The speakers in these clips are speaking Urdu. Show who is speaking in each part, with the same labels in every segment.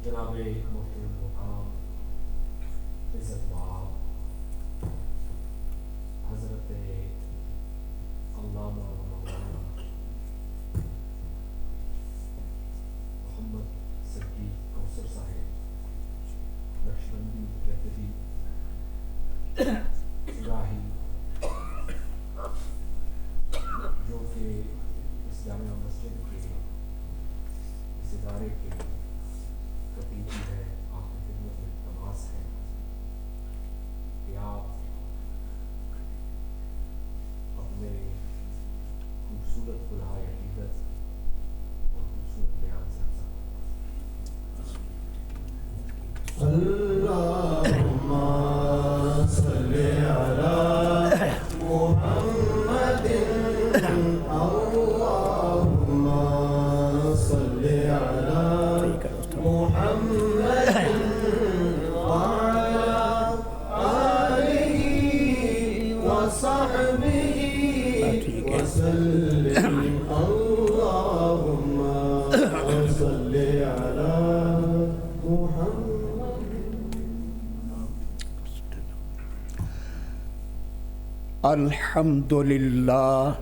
Speaker 1: جناب محترم مقام عزت مآب حضرت علامہ مولانا محمد صدیق کوثر صاحب نقشبندی مجددی الہی، جو کہ اس جامعہ مسجد کے اس ادارے کے خطیب ہے، آپ کی خدمت میں تماس ہے کہ آپ اپنے خوبصورت کلہائے عقیدت اور خوبصورت بیان سے
Speaker 2: اللہم صلی علی محمد، اللہم صلی علی محمد وعلی آلہ وصحبہ وسلم، اللہم صلی علی محمد۔
Speaker 3: الحمدللہ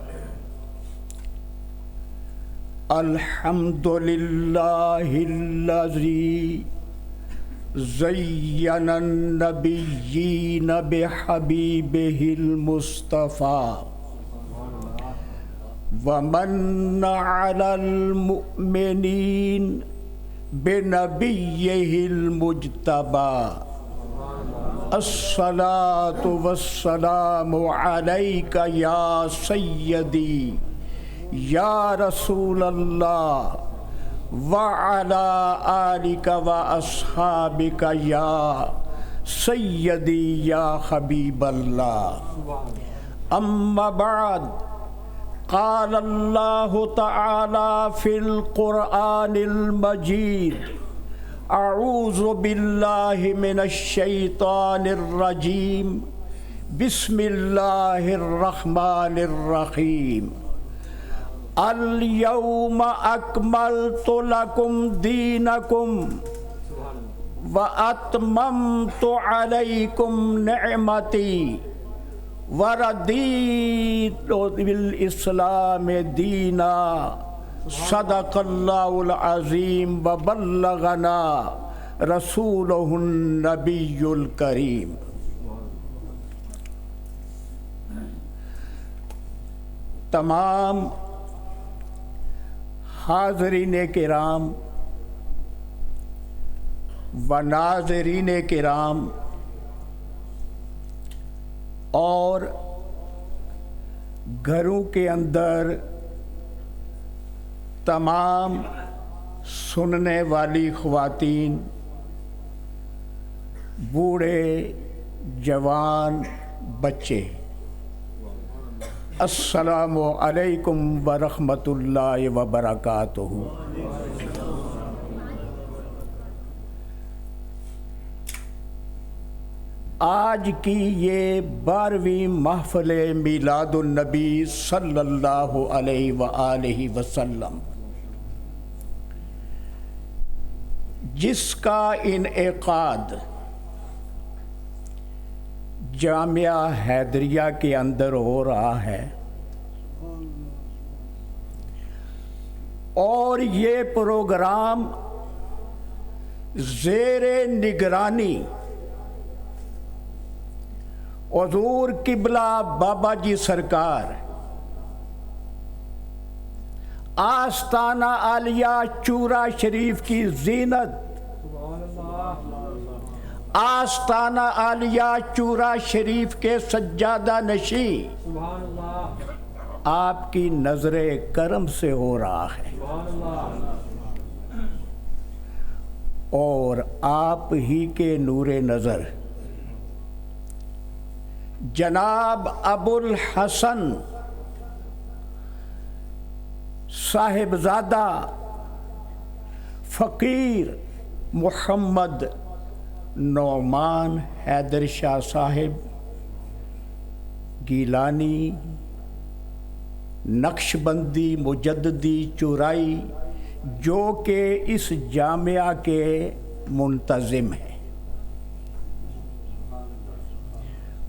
Speaker 3: الحمدللہ الذی زین النبیین بحبیبہ المصطفیٰ ومن علی المؤمنین بنبیہ المجتبیٰ۔ الصلاة والسلام علیک یا سیدی یا رسول اللہ وعلی آلک واصحابک یا سیدی یا حبیب اللہ۔ اما بعد، قال اللہ تعالی فی القرآن المجید: اعوذ باللہ من الشیطان الرجیم، بسم اللہ الرحمن الرحیم۔ الیوم اکملت لکم دینکم واتممت علیکم نعمتی وردیت بالاسلام دینا۔ صدق اللہ العظیم وبلغنا رسولہ النبی الکریم۔ تمام حاضرین کرام و ناظرین کرام اور گھروں کے اندر تمام سننے والی خواتین، بوڑھے، جوان، بچے، السلام علیکم ورحمۃ اللہ وبرکاتہ۔ آج کی یہ 12ویں محفل میلاد النبی صلی اللہ علیہ وآلہ وسلم، جس کا انعقاد جامعہ حیدریہ کے اندر ہو رہا ہے، اور یہ پروگرام زیر نگرانی حضور قبلہ بابا جی سرکار آستانہ عالیہ چورا شریف کی زینت، آستانہ عالیہ چورا شریف کے سجادہ نشیں آپ کی نظر کرم سے ہو رہا ہے، اور آپ ہی کے نور نظر جناب ابو الحسن صاحبزادہ فقیر محمد نعمان حیدر شاہ صاحب گیلانی نقشبندی مجددی چورائی، جو کہ اس جامعہ کے منتظم ہے،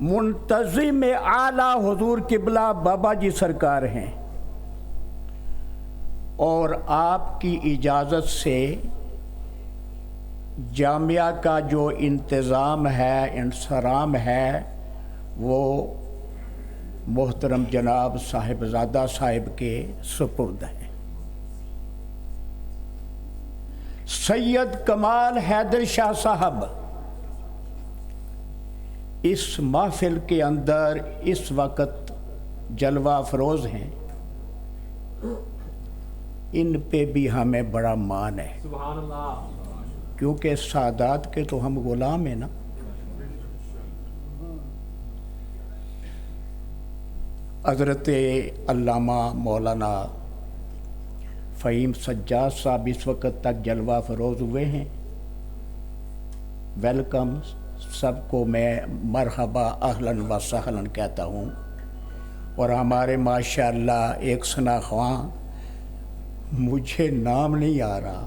Speaker 3: منتظم اعلیٰ حضور قبلہ بابا جی سرکار ہیں، اور آپ کی اجازت سے جامعہ کا جو انتظام ہے، انصرام ہے، وہ محترم جناب صاحبزادہ صاحب کے سپرد ہے۔ سید کمال حیدر شاہ صاحب اس محفل کے اندر اس وقت جلوہ افروز ہیں، ان پہ بھی ہمیں بڑا مان ہے،
Speaker 1: سبحان اللہ،
Speaker 3: کیونکہ سادات کے تو ہم غلام ہیں نا۔ حضرت علامہ مولانا فہیم سجاد صاحب اس وقت تک جلوہ فروز ہوئے ہیں، ویلکم، سب کو میں مرحبا اہلاً و سہلاً کہتا ہوں۔ اور ہمارے ماشاءاللہ ایک ثنا خواں، مجھے نام نہیں آ رہا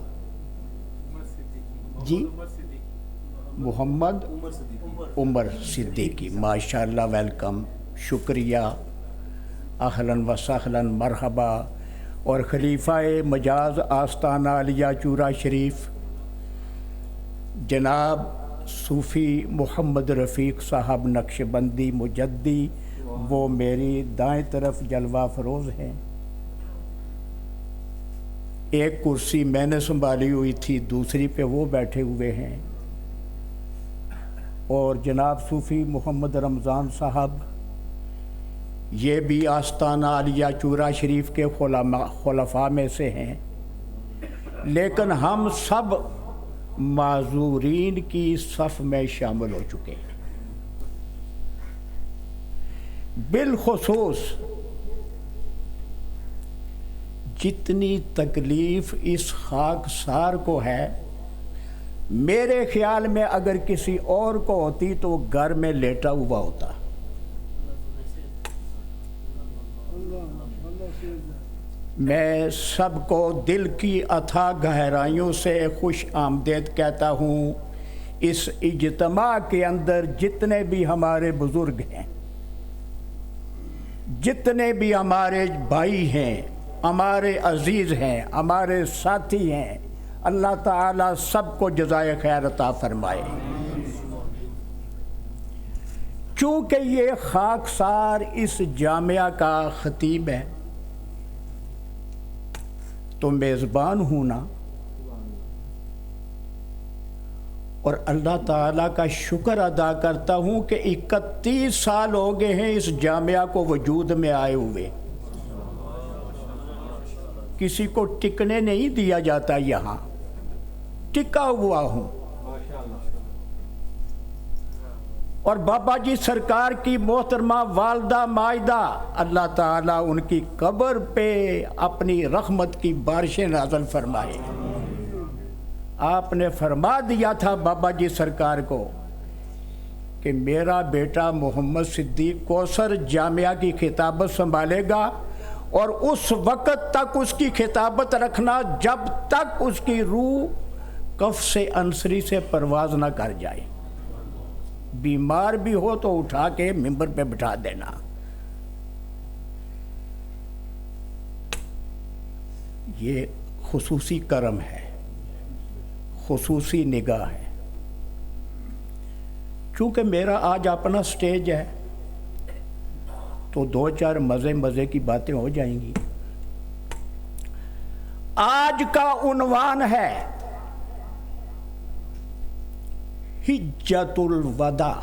Speaker 3: جی، محمد عمر صدیقی، ماشاءاللہ ویلکم، شکریہ، اہلاً و سہلاً، مرحبا۔ اور خلیفہ مجاز آستانہ علیہ چورا شریف جناب صوفی محمد رفیق صاحب نقشبندی مجدی، وہ میری دائیں طرف جلوہ فروز ہیں۔ ایک کرسی میں نے سنبھالی ہوئی تھی، دوسری پہ وہ بیٹھے ہوئے ہیں۔ اور جناب صوفی محمد رمضان صاحب، یہ بھی آستانہ علیہ چورا شریف کے خلفاء میں سے ہیں، لیکن ہم سب معذورین کی صف میں شامل ہو چکے ہیں۔ بالخصوص جتنی تکلیف اس خاکسار کو ہے، میرے خیال میں اگر کسی اور کو ہوتی تو وہ گھر میں لیٹا ہوا ہوتا۔ میں سب کو دل کی اتھاہ گہرائیوں سے خوش آمدید کہتا ہوں۔ اس اجتماع کے اندر جتنے بھی ہمارے بزرگ ہیں، جتنے بھی ہمارے بھائی ہیں، ہمارے عزیز ہیں، ہمارے ساتھی ہیں، اللہ تعالیٰ سب کو جزائے خیر عطا فرمائے۔ چونکہ یہ خاکسار اس جامعہ کا خطیب ہے تو میزبان ہوں نا، اور اللہ تعالیٰ کا شکر ادا کرتا ہوں کہ 31 سال ہو گئے ہیں اس جامعہ کو وجود میں آئے ہوئے۔ کسی کو ٹکنے نہیں دیا جاتا، یہاں ٹکا ہوا ہوں۔ اور بابا جی سرکار کی محترمہ والدہ مائدہ، اللہ تعالیٰ ان کی قبر پہ اپنی رحمت کی بارشیں نازل فرمائے۔ آپ نے فرما دیا تھا بابا جی سرکار کو کہ میرا بیٹا محمد صدیق کوثر جامعہ کی خطابت سنبھالے گا، اور اس وقت تک اس کی خطابت رکھنا جب تک اس کی روح کف سے انصری سے پرواز نہ کر جائے۔ بیمار بھی ہو تو اٹھا کے ممبر پہ بٹھا دینا۔ یہ خصوصی کرم ہے، خصوصی نگاہ ہے۔ چونکہ میرا آج اپنا سٹیج ہے تو 2-4 مزے کی باتیں ہو جائیں گی۔ آج کا عنوان ہے حجۃ الوداع۔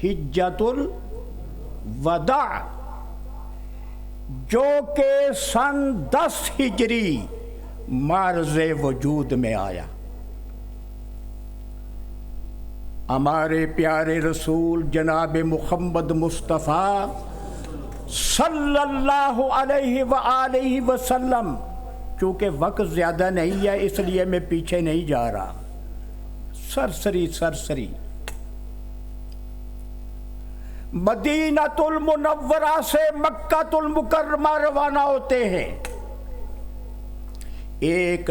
Speaker 3: حجۃ الوداع جو کہ سن 10 ہجری معرض وجود میں آیا۔ ہمارے پیارے رسول جناب محمد مصطفیٰ صلی اللہ علیہ وآلہ وسلم، چونکہ وقت زیادہ نہیں ہے اس لیے میں پیچھے نہیں جا رہا، سرسری مدینہ المنورہ سے مکہ المکرمہ روانہ ہوتے ہیں۔ 1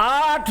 Speaker 3: 8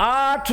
Speaker 3: 8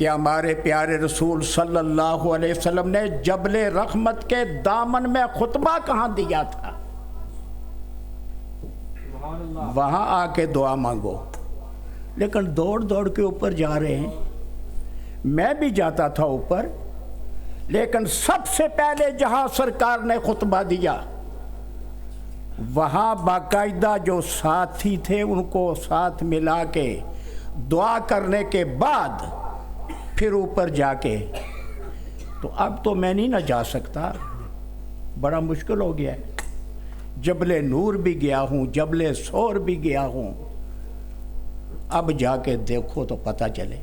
Speaker 3: کہ ہمارے پیارے رسول صلی اللہ علیہ وسلم نے جبل رحمت کے دامن میں خطبہ کہاں دیا تھا؟ وہاں آ کے دعا مانگو. لیکن دوڑ دوڑ کے اوپر جا رہے ہیں. میں بھی جاتا تھا اوپر، لیکن سب سے پہلے جہاں سرکار نے خطبہ دیا وہاں باقاعدہ جو ساتھی تھے ان کو ساتھ ملا کے دعا کرنے کے بعد پھر اوپر جا کے، تو اب تو میں نہیں نہ جا سکتا، بڑا مشکل ہو گیا ہے. جبل نور بھی گیا ہوں، جبل سور بھی گیا ہوں، اب جا کے دیکھو تو پتہ چلے.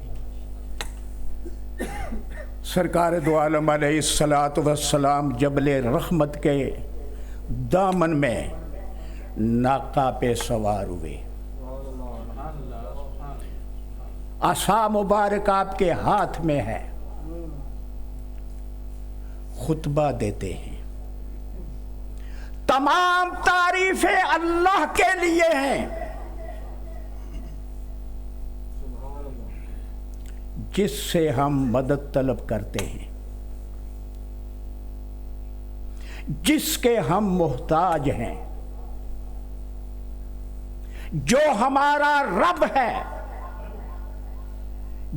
Speaker 3: سرکار دو عالم علیہ الصلاۃ والسلام جبل رحمت کے دامن میں ناقہ پہ سوار ہوئے. عصا مبارک آپ کے ہاتھ میں ہے، خطبہ دیتے ہیں. تمام تعریفیں اللہ کے لیے ہیں جس سے ہم مدد طلب کرتے ہیں، جس کے ہم محتاج ہیں، جو ہمارا رب ہے،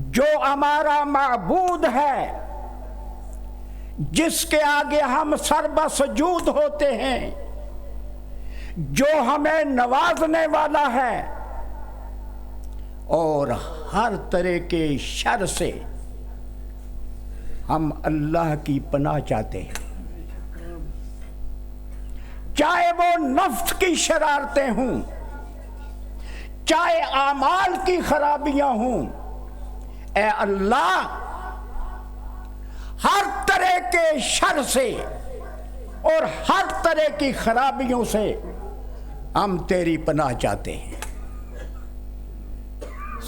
Speaker 3: جو ہمارا معبود ہے، جس کے آگے ہم سر بسجود ہوتے ہیں، جو ہمیں نوازنے والا ہے اور ہر طرح کے شر سے ہم اللہ کی پناہ چاہتے ہیں. چاہے وہ نفس کی شرارتیں ہوں، چاہے اعمال کی خرابیاں ہوں، اے اللہ ہر طرح کے شر سے اور ہر طرح کی خرابیوں سے ہم تیری پناہ چاہتے ہیں.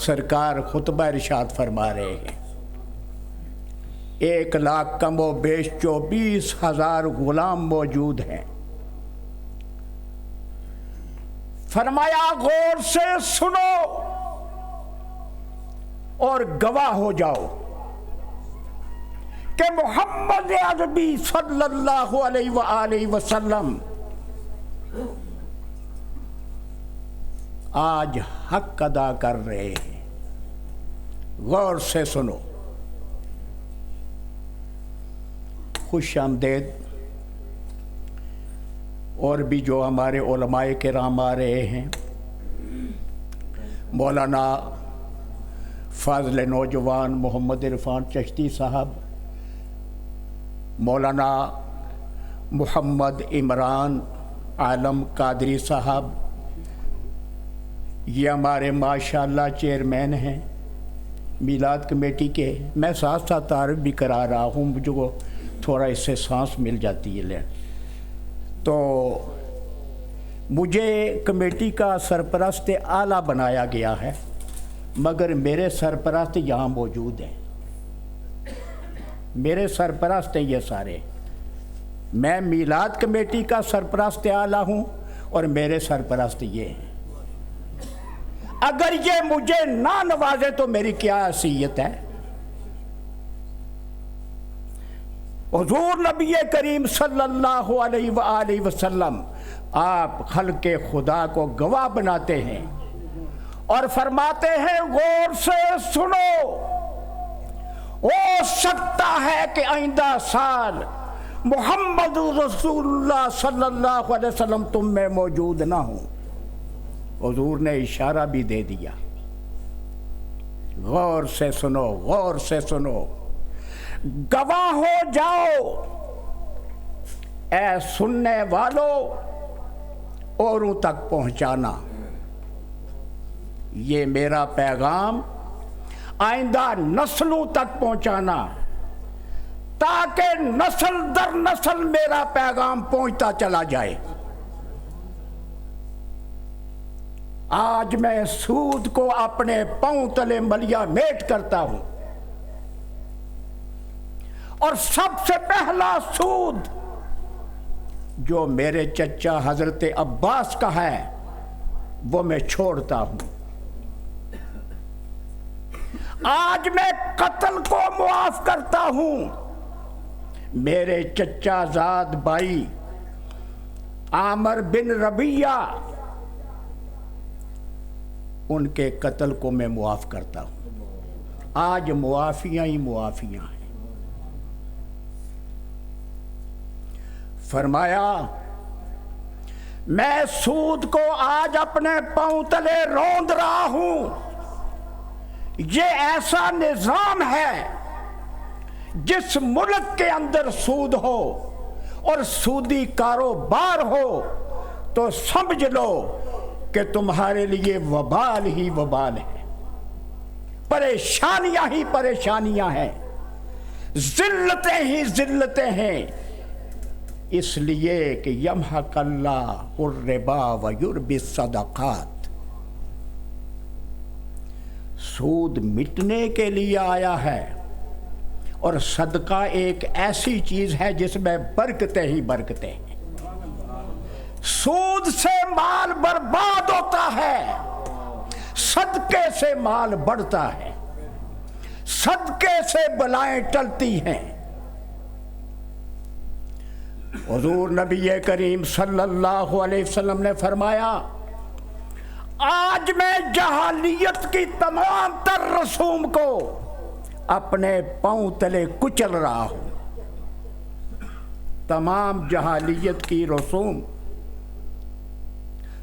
Speaker 3: سرکار خطبہ ارشاد فرما رہے ہیں. 1,00,000 کم و بیش 24,000 غلام موجود ہیں. فرمایا غور سے سنو اور گواہ ہو جاؤ کہ محمد عربی صلی اللہ علیہ وآلہ وسلم آج حق ادا کر رہے ہیں. غور سے سنو. خوش آمدید. اور بھی جو ہمارے علماء کرام آ رہے ہیں، مولانا فاضل نوجوان محمد عرفان چشتی صاحب، مولانا محمد عمران عالم قادری صاحب، یہ ہمارے ماشاءاللہ چیئرمین ہیں میلاد کمیٹی کے. میں ساتھ ساتھ تعارف بھی کرا رہا ہوں، مجھے کو تھوڑا اس سے سانس مل جاتی ہے. تو مجھے کمیٹی کا سرپرست اعلیٰ بنایا گیا ہے، مگر میرے سرپرست یہاں موجود ہیں. میرے سرپرست ہیں یہ سارے. میں میلاد کمیٹی کا سرپرست اعلیٰ ہوں اور میرے سرپرست یہ ہیں. اگر یہ مجھے نہ نوازے تو میری کیا حیثیت ہے؟ حضور نبی کریم صلی اللہ علیہ وآلہ وسلم آپ خلق خدا کو گواہ بناتے ہیں اور فرماتے ہیں غور سے سنو، ہو سکتا ہے کہ آئندہ سال محمد رسول اللہ صلی اللہ علیہ وسلم تم میں موجود نہ ہوں. حضور نے اشارہ بھی دے دیا. غور سے سنو، غور سے سنو. گواہ ہو جاؤ اے سننے والوں، اوروں تک پہنچانا. یہ میرا پیغام آئندہ نسلوں تک پہنچانا، تاکہ نسل در نسل میرا پیغام پہنچتا چلا جائے. آج میں سود کو اپنے پاؤں تلے ملیا میٹ کرتا ہوں، اور سب سے پہلا سود جو میرے چچا حضرت عباس کا ہے وہ میں چھوڑتا ہوں. آج میں قتل کو معاف کرتا ہوں. میرے چچا زاد بھائی عامر بن ربیعہ، ان کے قتل کو میں معاف کرتا ہوں. آج معافیاں ہی معافیاں ہیں. فرمایا میں سود کو آج اپنے پاؤں تلے روند رہا ہوں. یہ ایسا نظام ہے جس ملک کے اندر سود ہو اور سودی کاروبار ہو تو سمجھ لو کہ تمہارے لیے وبال ہی وبال ہے، پریشانیاں ہی پریشانیاں ہیں، ذلتیں ہی ذلتیں ہیں. اس لیے کہ یمحق اللہ الربا ویربی الصدقات، سود مٹنے کے لیے آیا ہے، اور صدقہ ایک ایسی چیز ہے جس میں برکتیں ہی برکتیں ہیں. سود سے مال برباد ہوتا ہے، صدقے سے مال بڑھتا ہے، صدقے سے بلائیں ٹلتی ہیں. حضور نبی کریم صلی اللہ علیہ وسلم نے فرمایا آج میں جہالیت کی تمام تر رسوم کو اپنے پاؤں تلے کچل رہا ہوں. تمام جہالیت کی رسوم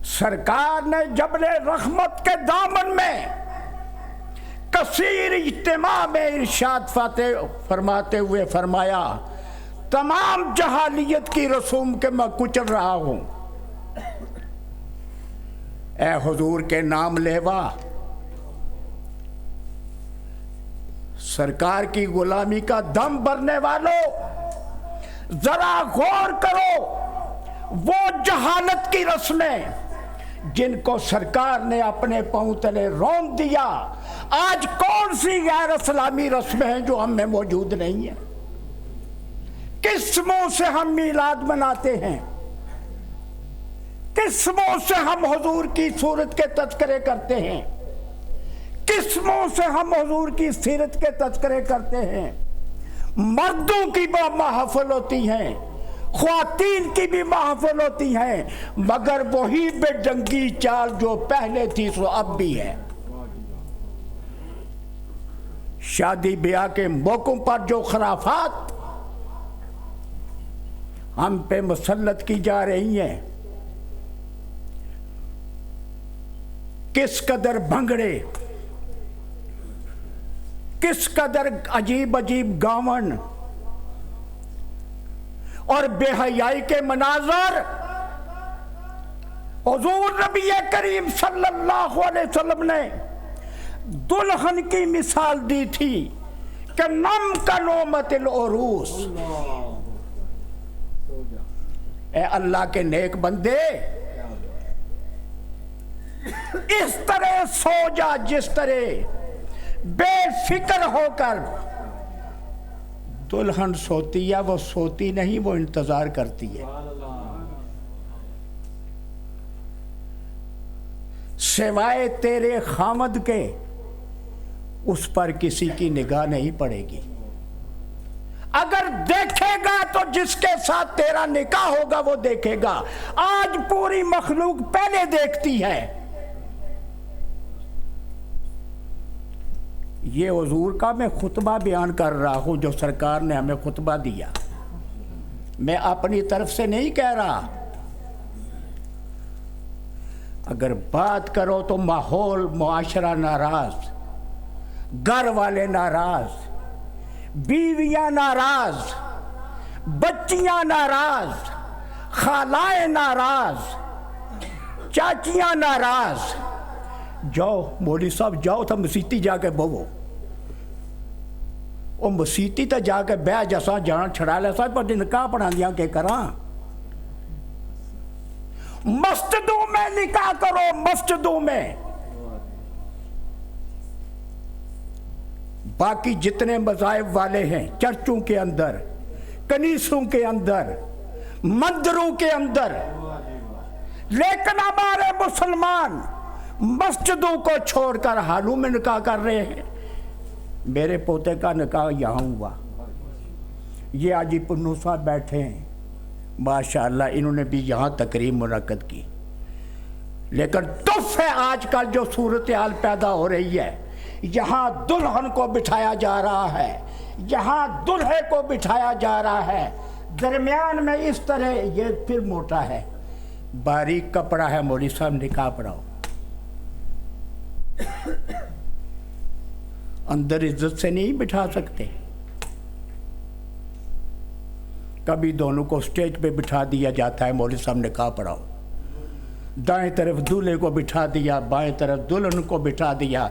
Speaker 3: سرکار نے جبل رحمت کے دامن میں کثیر اجتماع میں ارشاد فرماتے ہوئے فرمایا تمام جہالیت کی رسوم کے میں کچل رہا ہوں. اے حضور کے نام لیوا، سرکار کی غلامی کا دم بھرنے والوں، ذرا غور کرو. وہ جہالت کی رسمیں جن کو سرکار نے اپنے پاؤں تلے رون دیا، آج کون سی غیر اسلامی رسمیں ہیں جو ہم میں موجود نہیں ہیں؟ کس منہ سے ہم میلاد مناتے ہیں؟ کس منہ سے ہم حضور کی صورت کے تذکرے کرتے ہیں؟ کس منہ سے ہم حضور کی سیرت کے تذکرے کرتے ہیں؟ مردوں کی بھی محفل ہوتی ہیں، خواتین کی بھی محفل ہوتی ہیں، مگر وہی بے ڈنگی چال جو پہلے تھی سو اب بھی ہے. شادی بیاہ کے موقعوں پر جو خرافات ہم پہ مسلط کی جا رہی ہیں، کس قدر بھنگڑے، کس قدر عجیب عجیب گاون اور بے حیائی کے مناظر. حضور نبی کریم صلی اللہ علیہ وسلم نے دلہن کی مثال دی تھی کہ نم کا نومت العروس. اے اللہ کے نیک بندے، اس طرح سو جا جس طرح بے فکر ہو کر دلہن سوتی ہے. وہ سوتی نہیں، وہ انتظار کرتی ہے. سوائے تیرے خامد کے اس پر کسی کی نگاہ نہیں پڑے گی. اگر دیکھے گا تو جس کے ساتھ تیرا نکاح ہوگا وہ دیکھے گا. آج پوری مخلوق پہلے دیکھتی ہے. یہ حضور کا میں خطبہ بیان کر رہا ہوں جو سرکار نے ہمیں خطبہ دیا. میں اپنی طرف سے نہیں کہہ رہا. اگر بات کرو تو ماحول معاشرہ ناراض، گھر والے ناراض، بیویاں ناراض، بچیاں ناراض، خالائیں ناراض، چاچیاں ناراض. جاؤ مولوی صاحب جاؤ تو مسیتی جا کے بوو. وہ مسیتی تو جا کے بہ جسا جان چھڑا لے سا پر نکاح پڑھا دیا کہ کراں. مسجدوں میں نکاح کرو، مسجدوں میں. باقی جتنے مذاہب والے ہیں چرچوں کے اندر، کنیسوں کے اندر، مندروں کے اندر، لیکن ہمارے مسلمان مسجدوں کو چھوڑ کر حالوں میں نکاح کر رہے ہیں. میرے پوتے کا نکاح یہاں ہوا. یہ آجی پنو صاحب بیٹھے ہیں ماشاءاللہ, انہوں نے بھی یہاں تقریب منعقد کی. لیکن تف ہے آج کل جو صورتحال پیدا ہو رہی ہے, یہاں دلہن کو بٹھایا جا رہا ہے, یہاں دلہے کو بٹھایا جا رہا ہے, درمیان میں اس طرح. یہ پھر موٹا ہے, باریک کپڑا ہے, مولوی صاحب نکاح پڑھاؤ. اندر عزت سے نہیں بٹھا سکتے. کبھی دونوں کو سٹیج پہ بٹھا دیا جاتا ہے, مولوی صاحب نکاح پڑھاؤ. دائیں طرف دولہے کو بٹھا دیا, بائیں طرف دلہن کو بٹھا دیا,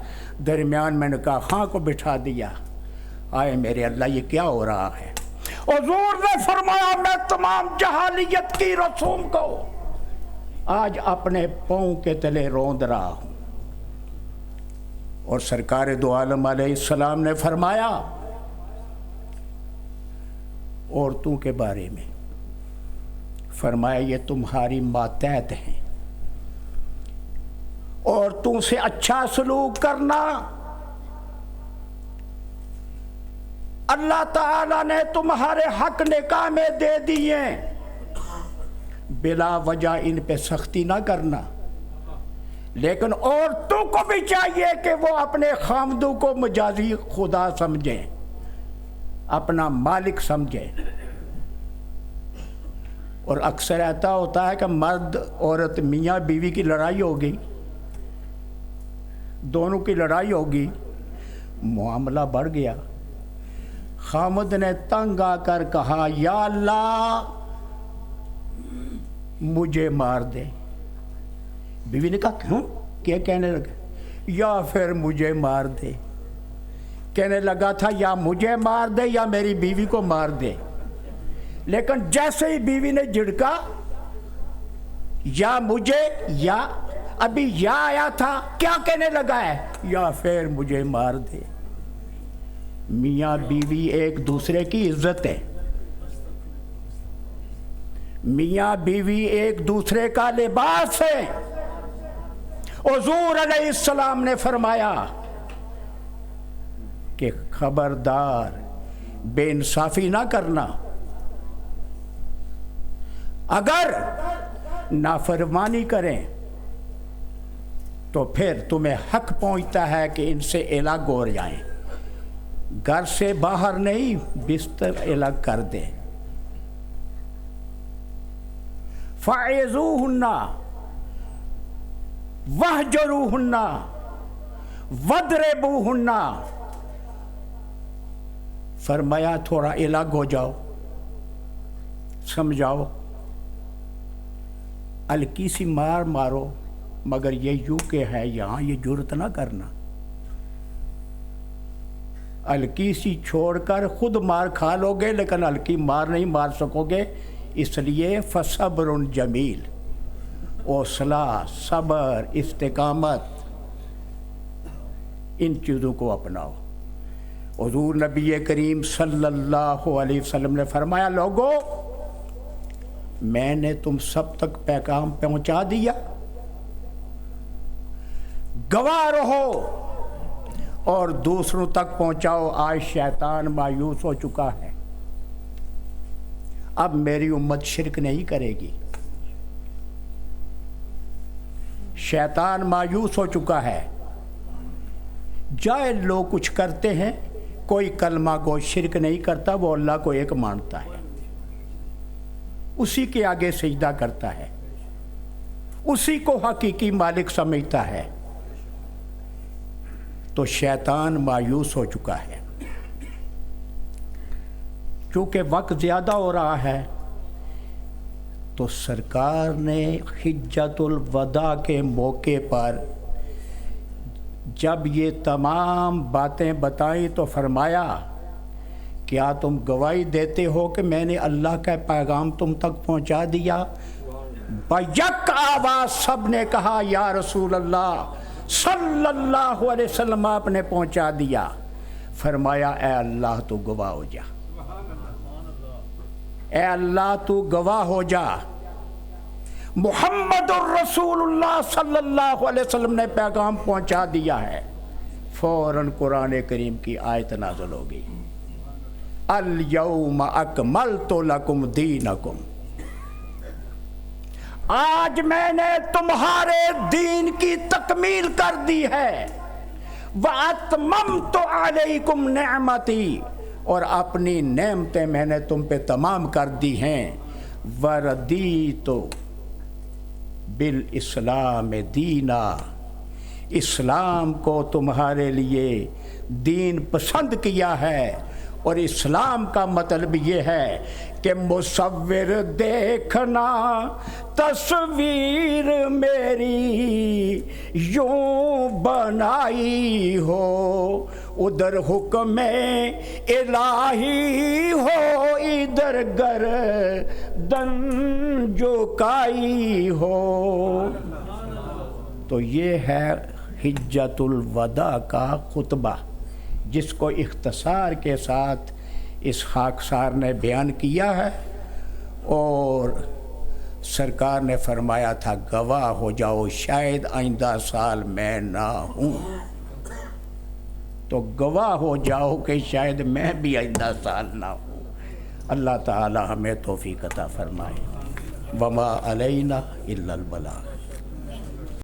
Speaker 3: درمیان میں نکاح خواں کو بٹھا دیا. آئے میرے اللہ, یہ کیا ہو رہا ہے؟ حضور نے فرمایا میں تمام جہالیت کی رسوم کو آج اپنے پاؤں کے تلے روند رہا ہوں. اور سرکار دو عالم علیہ السلام نے فرمایا عورتوں کے بارے میں, فرمایا یہ تمہاری ماتحت ہیں, عورتوں سے اچھا سلوک کرنا اللہ تعالیٰ نے تمہارے حق نکاح میں دے دیے, بلا وجہ ان پہ سختی نہ کرنا. لیکن عورتوں کو بھی چاہیے کہ وہ اپنے خامدوں کو مجازی خدا سمجھیں, اپنا مالک سمجھیں. اور اکثر ایسا ہوتا ہے کہ مرد عورت میاں بیوی کی لڑائی ہوگی, دونوں کی لڑائی ہوگی, معاملہ بڑھ گیا. خامد نے تنگ آ کر کہا یا اللہ مجھے مار دے. بیوی نے کہا کیوں؟ کیا کہنے لگا؟ یا پھر مجھے مار دے. کہنے لگا تھا یا مجھے مار دے یا میری بیوی کو مار دے. لیکن جیسے ہی بیوی نے جھڑکا یا مجھے, یا ابھی یا آیا تھا, کیا کہنے لگا ہے؟ یا پھر مجھے مار دے. میاں بیوی ایک دوسرے کی عزت ہے, میاں بیوی ایک دوسرے کا لباس ہے. حضور علیہ السلام نے فرمایا کہ خبردار بے انصافی نہ کرنا. اگر نافرمانی کریں تو پھر تمہیں حق پہنچتا ہے کہ ان سے الگ ہو جائیں. گھر سے باہر نہیں, بستر الگ کر دیں. فَعِذُوهُنَّ وَاهْجُرُوهُنَّ وَاضْرِبُوهُنَّ. فرمایا تھوڑا الگ ہو جاؤ, سمجھاؤ, ہلکی سی مار مارو, مگر یہ یوں کہ ہے یہاں یہ جرت نہ کرنا. ہلکی سی چھوڑ کر خود مار کھا لو گے لیکن ہلکی مار نہیں مار سکو گے. اس لیے فصبر جمیل, حوصلہ, صبر, استقامت, ان چیزوں کو اپناؤ. حضور نبی کریم صلی اللہ علیہ وسلم نے فرمایا لوگو میں نے تم سب تک پیغام پہنچا دیا, گواہ رہو اور دوسروں تک پہنچاؤ. آج شیطان مایوس ہو چکا ہے, اب میری امت شرک نہیں کرے گی. شیطان مایوس ہو چکا ہے. جاہل لوگ کچھ کرتے ہیں, کوئی کلمہ کو شرک نہیں کرتا, وہ اللہ کو ایک مانتا ہے, اسی کے آگے سجدہ کرتا ہے, اسی کو حقیقی مالک سمجھتا ہے. تو شیطان مایوس ہو چکا ہے. چونکہ وقت زیادہ ہو رہا ہے تو سرکار نے حجۃ الوداع کے موقع پر جب یہ تمام باتیں بتائیں تو فرمایا کیا تم گواہی دیتے ہو کہ میں نے اللہ کا پیغام تم تک پہنچا دیا؟ بیک آواز سب نے کہا یا رسول اللہ صلی اللہ علیہ وسلم آپ نے پہنچا دیا. فرمایا اے اللہ تو گواہ ہو جا, اے اللہ تو گواہ ہو جا, محمد الرسول اللہ صلی اللہ علیہ وسلم نے پیغام پہنچا دیا ہے. فوراً قرآن کریم کی آیت نازل ہوگی، الیوم اکملت لکم دینکم، آج میں نے تمہارے دین کی تکمیل کر دی ہے، وَأَتْمَمْتُ عَلَيْكُمْ نِعْمَتِي، اور اپنی نعمتیں میں نے تم پہ تمام کر دی ہیں، وَرَضِيتُ بِالْإِسْلَامِ دِينًا، اسلام کو تمہارے لیے دین پسند کیا ہے، اور اسلام کا مطلب یہ ہے کہ مصور دیکھنا تصویر میری یوں بنائی ہو، ادھر حکم الہی ہو ادھر گردن جھکائی ہو۔ تو یہ ہے حجۃ الوداع کا خطبہ، جس کو اختصار کے ساتھ اس خاکسار نے بیان کیا ہے، اور سرکار نے فرمایا تھا گواہ ہو جاؤ شاید آئندہ سال میں نہ ہوں، تو گواہ ہو جاؤ کہ شاید میں بھی آئندہ سال نہ ہوں۔ اللہ تعالی ہمیں توفیق عطا فرمائے۔ وما علینا الا البلاغ۔